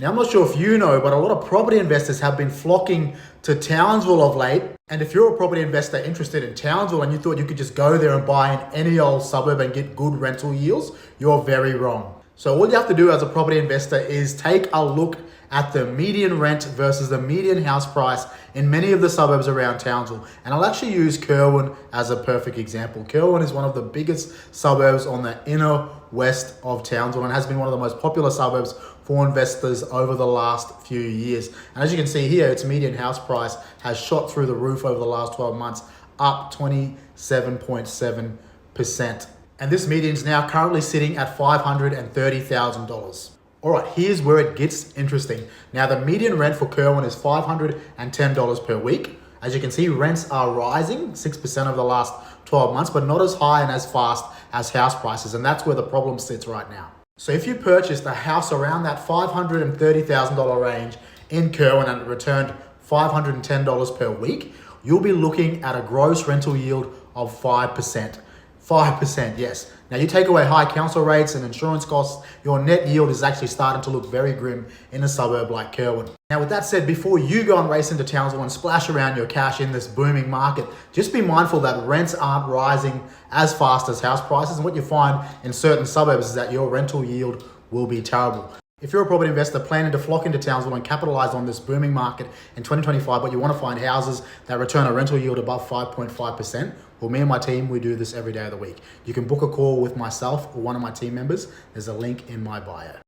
Now, I'm not sure if you know, but a lot of property investors have been flocking to Townsville of late. And if you're a property investor interested in Townsville and you thought you could just go there and buy in any old suburb and get good rental yields, you're very wrong. So all you have to do as a property investor is take a look at the median rent versus the median house price in many of the suburbs around Townsville. And I'll actually use Kerwin as a perfect example. Kerwin is one of the biggest suburbs on the inner west of Townsville and has been one of the most popular suburbs for investors over the last few years. And as you can see here, its median house price has shot through the roof over the last 12 months, up 27.7%. And this median is now currently sitting at $530,000. All right, here's where it gets interesting. Now, the median rent for Kerwin is $510 per week. As you can see, rents are rising 6% over the last 12 months, but not as high and as fast as house prices. And that's where the problem sits right now. So if you purchased a house around that $530,000 range in Kerwin and it returned $510 per week, you'll be looking at a gross rental yield of 5%. 5%, yes. Now you take away high council rates and insurance costs, your net yield is actually starting to look very grim in a suburb like Kerwin. Now with that said, before you go and race into Townsville and splash around your cash in this booming market, just be mindful that rents aren't rising as fast as house prices, and what you find in certain suburbs is that your rental yield will be terrible. If you're a property investor planning to flock into Townsville and capitalize on this booming market in 2025, but you want to find houses that return a rental yield above 5.5%, well, me and my team, we do this every day of the week. You can book a call with myself or one of my team members. There's a link in my bio.